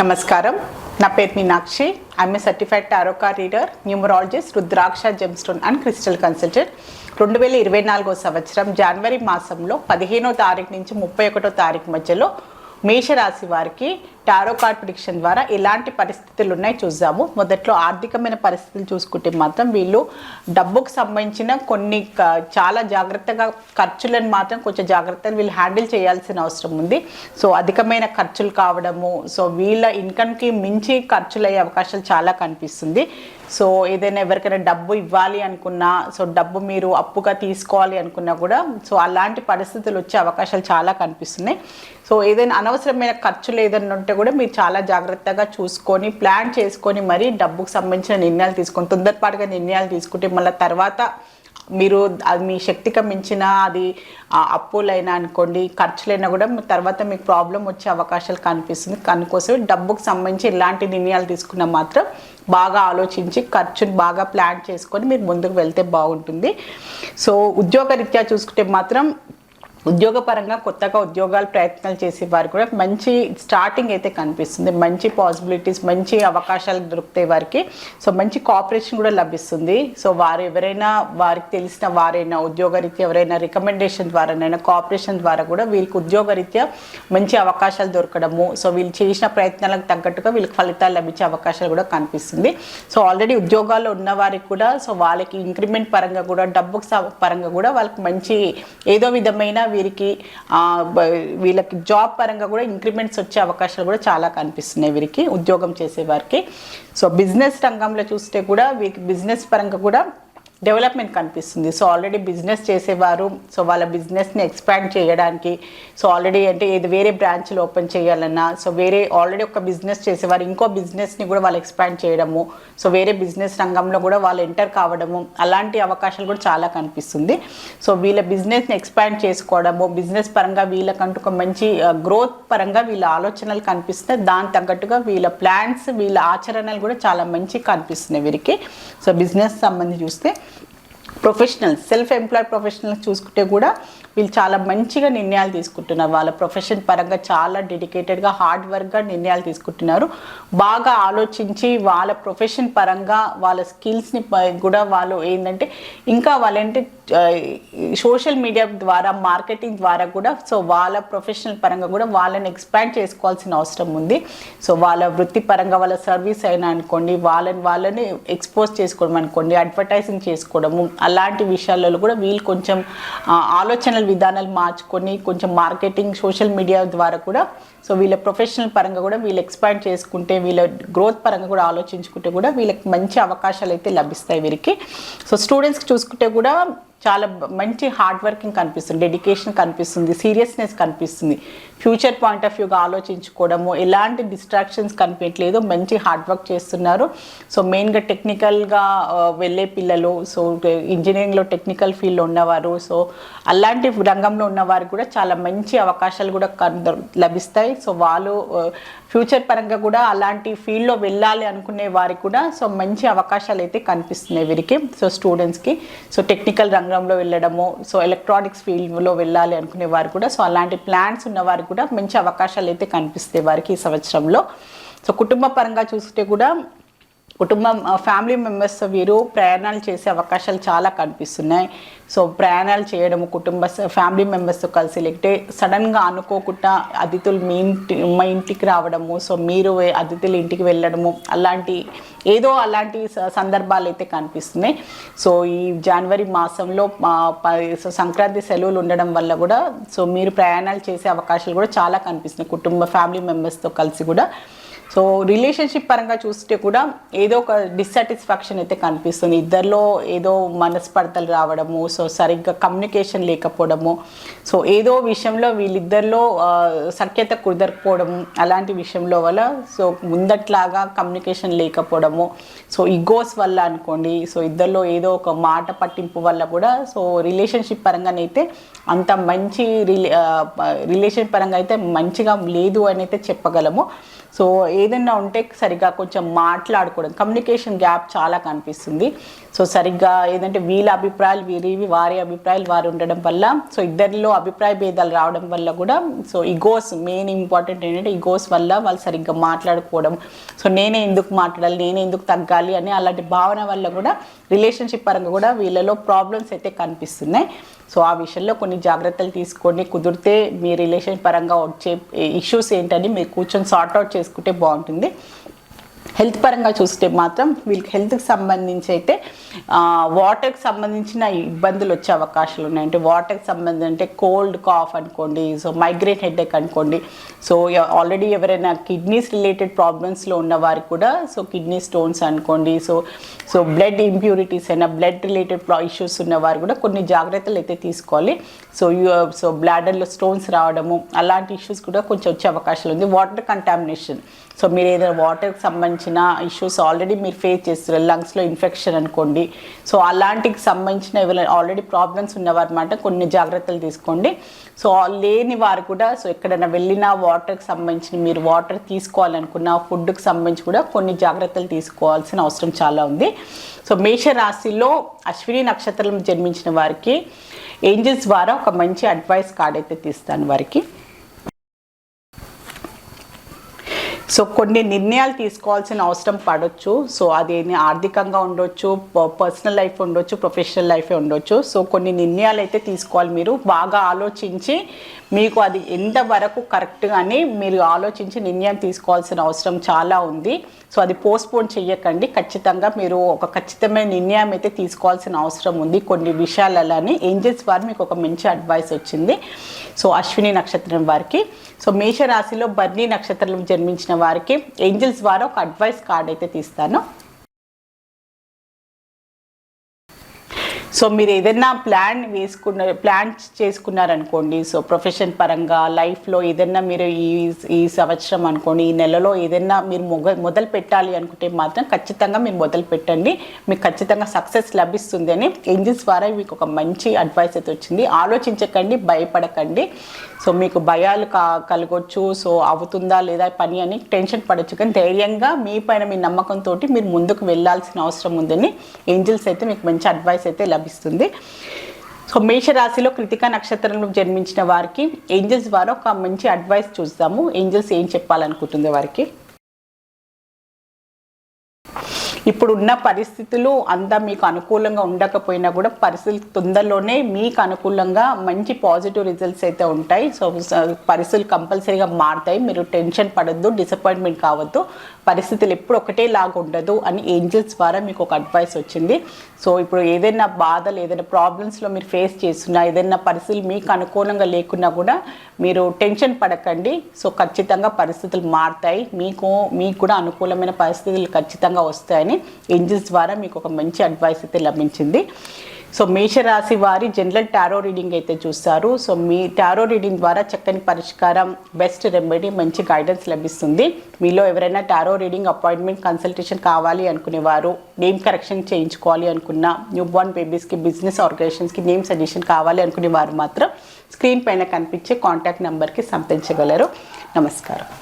నమస్కారం. నా పేరు Meenakshi. I'm a certified tarot card reader, numerologist, rudraksha gemstone and crystal consultant. 2024 సంవత్సరం జనవరి మాసంలో 15వ తారీఖు నుంచి 31వ తారీఖు మధ్యలో మేషరాశి వారికి టారో కార్డ్ ప్రిడిక్షన్ ద్వారా ఎలాంటి పరిస్థితులు ఉన్నాయి చూద్దాము. మొదట్లో ఆర్థికమైన పరిస్థితులు చూసుకుంటే మాత్రం వీళ్ళు డబ్బుకు సంబంధించిన కొన్ని చాలా జాగ్రత్తగా ఖర్చులను మాత్రం కొంచెం జాగ్రత్తగా వీళ్ళు హ్యాండిల్ చేయాల్సిన అవసరం ఉంది. సో అధికమైన ఖర్చులు కావడము, సో వీళ్ళ ఇన్కమ్కి మించి ఖర్చులు అయ్యే అవకాశాలు చాలా కనిపిస్తుంది. సో ఏదైనా ఎవరికైనా డబ్బు ఇవ్వాలి అనుకున్నా, సో డబ్బు మీరు అప్పుగా తీసుకోవాలి అనుకున్నా కూడా సో అలాంటి పరిస్థితులు వచ్చే అవకాశాలు చాలా కనిపిస్తున్నాయి. సో ఏదైనా అనవసరమైన ఖర్చులు ఏదైనా ఉంటే కూడా మీరు చాలా జాగ్రత్తగా చూసుకొని ప్లాన్ చేసుకొని మరీ డబ్బుకు సంబంధించిన నిర్ణయాలు తీసుకొని, తొందరపాటుగా నిర్ణయాలు తీసుకుంటే మళ్ళీ తర్వాత మీరు అది మీ శక్తికి మించిన అది అప్పులైనా అనుకోండి, ఖర్చులైనా కూడా తర్వాత మీకు ప్రాబ్లం వచ్చే అవకాశాలు కనిపిస్తుంది. అందుకోసం డబ్బుకు సంబంధించి ఇలాంటి నిర్ణయాలు తీసుకున్న మాత్రం బాగా ఆలోచించి ఖర్చుని బాగా ప్లాన్ చేసుకొని మీరు ముందుకు వెళ్తే బాగుంటుంది. సో ఉద్యోగరీత్యా చూసుకుంటే మాత్రం ఉద్యోగపరంగా కొత్తగా ఉద్యోగాలు ప్రయత్నాలు చేసే వారికి కూడా మంచి స్టార్టింగ్ అయితే కనిపిస్తుంది. మంచి పాసిబిలిటీస్, మంచి అవకాశాలు దొరుకుతాయి వారికి. సో మంచి కోఆపరేషన్ కూడా లభిస్తుంది. సో వారు ఎవరైనా వారికి తెలిసిన వారైనా ఉద్యోగరీత్యా ఎవరైనా రికమెండేషన్ ద్వారానైనా కోఆపరేషన్ ద్వారా కూడా వీరికి ఉద్యోగరీత్యా మంచి అవకాశాలు దొరకడము, సో వీళ్ళు చేసిన ప్రయత్నాలకు తగ్గట్టుగా వీళ్ళకి ఫలితాలు లభించే అవకాశాలు కూడా కనిపిస్తుంది. సో ఆల్రెడీ ఉద్యోగాల్లో ఉన్న వారికి కూడా సో వాళ్ళకి ఇంక్రిమెంట్ పరంగా కూడా డబ్బుకు పరంగా కూడా వాళ్ళకి మంచి ఏదో విధమైన వీళ్ళకి జాబ్ పరంగా కూడా ఇంక్రిమెంట్స్ వచ్చే అవకాశాలు కూడా చాలా కనిపిస్తున్నాయి వీరికి ఉద్యోగం చేసే వారికి. సో బిజినెస్ రంగంలో చూస్తే కూడా వీరికి బిజినెస్ పరంగా కూడా డెవలప్మెంట్ కనిపిస్తుంది. సో ఆల్రెడీ బిజినెస్ చేసేవారు సో వాళ్ళ బిజినెస్ని ఎక్స్పాండ్ చేయడానికి, సో ఆల్రెడీ అంటే ఏది వేరే బ్రాంచ్లు ఓపెన్ చేయాలన్నా, సో వేరే ఆల్రెడీ ఒక బిజినెస్ చేసేవారు ఇంకో బిజినెస్ని కూడా వాళ్ళు ఎక్స్పాండ్ చేయడము, సో వేరే బిజినెస్ రంగంలో కూడా వాళ్ళు ఎంటర్ కావడము, అలాంటి అవకాశాలు కూడా చాలా కనిపిస్తుంది. సో వీళ్ళ బిజినెస్ని ఎక్స్పాండ్ చేసుకోవడము, బిజినెస్ పరంగా వీళ్ళకంటూ ఒక మంచి గ్రోత్ పరంగా వీళ్ళ ఆలోచనలు కనిపిస్తున్నాయి. దాని తగ్గట్టుగా వీళ్ళ ప్లాన్స్, వీళ్ళ ఆచరణలు కూడా చాలా మంచి కనిపిస్తున్నాయి వీరికి. సో బిజినెస్ సంబంధించి చూస్తే ప్రొఫెషనల్స్, సెల్ఫ్ ఎంప్లాయిడ్ ప్రొఫెషనల్స్ చూసుకుంటే కూడా వీళ్ళు చాలా మంచిగా నిర్ణయాలు తీసుకుంటున్నారు. వాళ్ళ ప్రొఫెషన్ పరంగా చాలా డెడికేటెడ్గా హార్డ్ వర్క్గా నిర్ణయాలు తీసుకుంటున్నారు. బాగా ఆలోచించి వాళ్ళ ప్రొఫెషన్ పరంగా వాళ్ళ స్కిల్స్ని కూడా వాళ్ళు ఏంటంటే ఇంకా వాళ్ళేంటి సోషల్ మీడియా ద్వారా మార్కెటింగ్ ద్వారా కూడా సో వాళ్ళ ప్రొఫెషనల్ పరంగా కూడా వాళ్ళని ఎక్స్పాండ్ చేసుకోవాల్సిన అవసరం ఉంది. సో వాళ్ళ వృత్తి పరంగా వాళ్ళ సర్వీస్ అయినా అనుకోండి, వాళ్ళని ఎక్స్పోజ్ చేసుకోవడం అనుకోండి, అడ్వర్టైజింగ్ చేసుకోవడము, అలాంటి విషయాలలో కూడా వీళ్ళు కొంచెం ఆలోచనల విధానాలు మార్చుకొని కొంచెం మార్కెటింగ్ సోషల్ మీడియా ద్వారా కూడా సో వీళ్ళ ప్రొఫెషనల్ పరంగా కూడా వీళ్ళు ఎక్స్పాండ్ చేసుకుంటే, వీళ్ళ గ్రోత్ పరంగా కూడా ఆలోచించుకుంటే కూడా వీళ్ళకి మంచి అవకాశాలు అయితే లభిస్తాయి వీరికి. సో స్టూడెంట్స్కి చూసుకుంటే కూడా చాలా మంచి హార్డ్ వర్కింగ్ కనిపిస్తుంది, డెడికేషన్ కనిపిస్తుంది, సీరియస్నెస్ కనిపిస్తుంది. ఫ్యూచర్ పాయింట్ ఆఫ్ వ్యూగా ఆలోచించుకోవడము, ఎలాంటి డిస్ట్రాక్షన్స్ కనిపించలేదు, మంచి హార్డ్ వర్క్ చేస్తున్నారు. సో మెయిన్గా టెక్నికల్గా వెళ్ళే పిల్లలు, సో ఇంజనీరింగ్లో టెక్నికల్ ఫీల్డ్లో ఉన్నవారు, సో అలాంటి రంగంలో ఉన్నవారు కూడా చాలా మంచి అవకాశాలు కూడా లభిస్తాయి. సో వాళ్ళు ఫ్యూచర్ పరంగా కూడా అలాంటి ఫీల్డ్లో వెళ్ళాలి అనుకునే వారికి కూడా సో మంచి అవకాశాలు అయితే కనిపిస్తున్నాయి వీరికి. సో స్టూడెంట్స్కి సో టెక్నికల్ రంగంలో వెళ్ళడము, సో ఎలక్ట్రానిక్స్ ఫీల్డ్లో వెళ్ళాలి అనుకునే వారు కూడా సో అలాంటి ప్లాన్స్ ఉన్న వారికి కూడా మంచి అవకాశాలు అయితే కనిపిస్తాయి వారికి ఈ సంవత్సరంలో. సో కుటుంబ పరంగా చూస్తే కూడా ఫ్యామిలీ మెంబర్స్ వీరు ప్రయాణాలు చేసే అవకాశాలు చాలా కనిపిస్తున్నాయి. సో ప్రయాణాలు చేయడము ఫ్యామిలీ మెంబర్స్తో కలిసి, లేకపోతే సడన్గా అనుకోకుండా అతిథులు మా ఇంటికి రావడము, సో మీరు అతిథుల ఇంటికి వెళ్ళడము, అలాంటి సందర్భాలు అయితే కనిపిస్తున్నాయి. సో ఈ జనవరి మాసంలో సంక్రాంతి సెలవులు ఉండడం వల్ల కూడా సో మీరు ప్రయాణాలు చేసే అవకాశాలు కూడా చాలా కనిపిస్తున్నాయి ఫ్యామిలీ మెంబర్స్తో కలిసి కూడా. సో రిలేషన్షిప్ పరంగా చూస్తే కూడా ఏదో ఒక డిస్సాటిస్ఫాక్షన్ అయితే కనిపిస్తుంది. ఇద్దరిలో ఏదో మనస్పర్ధలు రావడము, సో సరిగ్గా కమ్యూనికేషన్ లేకపోవడము, సో ఏదో విషయంలో వీళ్ళిద్దరిలో సఖ్యత కుదరకపోవడము, అలాంటి విషయంలో వల్ల సో ముందట్లాగా కమ్యూనికేషన్ లేకపోవడము, సో ఈగోస్ వల్ల అనుకోండి, సో ఇద్దరిలో ఏదో ఒక మాట పట్టింపు వల్ల కూడా సో రిలేషన్షిప్ పరంగానైతే అంత మంచి రిలేషన్ పరంగా అయితే మంచిగా లేదు అని అయితే చెప్పగలము. సో ఏదైనా ఉంటే సరిగ్గా కొంచెం మాట్లాడుకోవడం, కమ్యూనికేషన్ గ్యాప్ చాలా కనిపిస్తుంది. సో సరిగ్గా ఏదంటే వీళ్ళ అభిప్రాయాలు వీరివి, వారి అభిప్రాయాలు వారు ఉండడం వల్ల, సో ఇద్దరిలో అభిప్రాయ భేదాలు రావడం వల్ల కూడా, సో ఈగోస్ మెయిన్ ఇంపార్టెంట్ ఏంటంటే ఈగోస్ వల్ల వాళ్ళు సరిగ్గా మాట్లాడుకోవడం, సో నేనే ఎందుకు మాట్లాడాలి, నేనే ఎందుకు తగ్గాలి అని అలాంటి భావన వల్ల కూడా రిలేషన్షిప్ పరంగా కూడా వీళ్ళలో ప్రాబ్లమ్స్ అయితే కనిపిస్తున్నాయి. సో ఆ విషయంలో కొన్ని జాగ్రత్తలు తీసుకోండి. కుదిరితే మీ రిలేషన్ పరంగా వచ్చే ఇష్యూస్ ఏంటని మీరు కూర్చొని సార్ట్అవుట్ చేసుకుంటే బాగుంటుంది. హెల్త్ పరంగా చూస్తే మాత్రం వీళ్ళకి హెల్త్కి సంబంధించి అయితే వాటర్కి సంబంధించిన ఇబ్బందులు వచ్చే అవకాశాలు ఉన్నాయి. అంటే వాటర్కి సంబంధించి అంటే కోల్డ్ కాఫ్ అనుకోండి, సో మైగ్రేన్ హెడేక్ అనుకోండి, సో ఆల్రెడీ ఎవరైనా కిడ్నీస్ రిలేటెడ్ ప్రాబ్లమ్స్లో ఉన్న వారికి కూడా, సో కిడ్నీ స్టోన్స్ అనుకోండి, సో బ్లడ్ ఇంప్యూరిటీస్ అయినా బ్లడ్ రిలేటెడ్ ఇష్యూస్ ఉన్న వారు కూడా కొన్ని జాగ్రత్తలు అయితే తీసుకోవాలి. సో బ్లాడర్లో స్టోన్స్ రావడము అలాంటి ఇష్యూస్ కూడా కొంచెం వచ్చే అవకాశాలు ఉంది. వాటర్ కంటామినేషన్, సో మీరు ఏదైనా వాటర్కి సంబంధించిన ఇష్యూస్ ఆల్రెడీ మీరు ఫేస్ చేస్తారు, లంగ్స్లో ఇన్ఫెక్షన్ అనుకోండి, సో అలాంటికి సంబంధించిన ఎవరైనా ఆల్రెడీ ప్రాబ్లమ్స్ ఉన్నవారు అన్నమాట, కొన్ని జాగ్రత్తలు తీసుకోండి. సో లేని వారు కూడా, సో ఎక్కడైనా వెళ్ళినా వాటర్కి సంబంధించిన మీరు వాటర్ తీసుకోవాలనుకున్న ఫుడ్కి సంబంధించి కూడా కొన్ని జాగ్రత్తలు తీసుకోవాల్సిన అవసరం చాలా ఉంది. సో మేషరాశిలో అశ్విని నక్షత్రం జన్మించిన వారికి ఏంజల్స్ ద్వారా ఒక మంచి అడ్వైస్ కార్డ్ అయితే తీస్తాను వారికి. సో కొన్ని నిర్ణయాలు తీసుకోవాల్సిన అవసరం పడవచ్చు. సో అది ఆర్థికంగా ఉండొచ్చు, పర్సనల్ లైఫ్ ఉండొచ్చు, ప్రొఫెషనల్ లైఫే ఉండొచ్చు. సో కొన్ని నిర్ణయాలు అయితే తీసుకోవాలి. మీరు బాగా ఆలోచించి మీకు అది ఎంతవరకు కరెక్ట్గానే మీరు ఆలోచించి నిర్ణయం తీసుకోవాల్సిన అవసరం చాలా ఉంది. సో అది పోస్ట్పోన్ చెయ్యకండి, ఖచ్చితంగా మీరు ఒక ఖచ్చితమైన నిర్ణయం అయితే తీసుకోవాల్సిన అవసరం ఉంది కొన్ని విషయాలని. ఏంజల్స్ వారు మీకు ఒక మంచి అడ్వైస్ వచ్చింది. సో అశ్విని నక్షత్రం వారికి, సో మేషరాశిలో భరణి నక్షత్రం జన్మించిన వారికి ఏంజల్స్ ద్వారా ఒక అడ్వైస్ కార్డ్ అయితే తీస్తాను. సో మీరు ఏదైనా ప్లాన్ చేసుకున్నారనుకోండి, సో ప్రొఫెషన్ పరంగా లైఫ్లో ఏదైనా మీరు ఈ సంవత్సరం అనుకోండి, ఈ నెలలో ఏదైనా మీరు మొదలు పెట్టాలి అనుకుంటే మాత్రం ఖచ్చితంగా మీరు మొదలు పెట్టండి, మీకు ఖచ్చితంగా సక్సెస్ లభిస్తుంది అని ఏంజల్స్ ద్వారా మీకు ఒక మంచి అడ్వైస్ అయితే వచ్చింది. ఆలోచించకండి, భయపడకండి. సో మీకు భయాలు కలగొచ్చు, సో అవుతుందా లేదా పని అని టెన్షన్ పడవచ్చు, కానీ ధైర్యంగా మీ పైన మీ నమ్మకంతో మీరు ముందుకు వెళ్ళాల్సిన అవసరం ఉందని ఏంజల్స్ అయితే మీకు మంచి అడ్వైస్ అయితే లభిస్తుంది. సో మేషరాశిలో కృతికా నక్షత్రంలో జన్మించిన వారికి ఏంజల్స్ ద్వారా ఒక మంచి అడ్వైస్ చూస్తాము. ఏంజల్స్ ఏం చెప్పాలనుకుంటుంది వారికి. ఇప్పుడు ఉన్న పరిస్థితులు అంతా మీకు అనుకూలంగా ఉండకపోయినా కూడా పరిస్థితులు తొందరలోనే మీకు అనుకూలంగా మంచి పాజిటివ్ రిజల్ట్స్ అయితే ఉంటాయి. సో పరిస్థితులు కంపల్సరీగా మారుతాయి, మీరు టెన్షన్ పడద్దు, డిసప్పాయింట్మెంట్ కావద్దు, పరిస్థితులు ఎప్పుడు ఒకటేలాగా ఉండదు అని ఏంజల్స్ ద్వారా మీకు ఒక అడ్వైస్ వచ్చింది. సో ఇప్పుడు ఏదైనా బాధలు, ఏదైనా ప్రాబ్లమ్స్లో మీరు ఫేస్ చేస్తున్నా, ఏదైనా పరిస్థితులు మీకు అనుకూలంగా లేకున్నా కూడా మీరు టెన్షన్ పడకండి. సో ఖచ్చితంగా పరిస్థితులు మారుతాయి, మీకు కూడా అనుకూలమైన పరిస్థితులు ఖచ్చితంగా వస్తాయని ఏంజల్స్ ద్వారా మీకు ఒక మంచి అడ్వైస్ అయితే లభించింది. సో మేషరాశి వారి జనరల్ టారో రీడింగ్ అయితే చూస్తారు. సో మీ టారో రీడింగ్ ద్వారా చక్కని పరిష్కారం, బెస్ట్ రెమెడీ, మంచి గైడెన్స్ లభిస్తుంది. మీలో ఎవరైనా టారో రీడింగ్ అపాయింట్మెంట్ కన్సల్టేషన్ కావాలి అనుకునేవారు, నేమ్ కరెక్షన్ చేయించుకోవాలి అనుకున్న, న్యూ బోర్న్ బేబీస్కి, బిజినెస్ ఆర్గనైజేషన్స్కి నేమ్ సజెషన్ కావాలి అనుకునేవారు మాత్రం స్క్రీన్ పైన కనిపించే కాంటాక్ట్ నెంబర్కి సంప్రదించగలరు. నమస్కారం.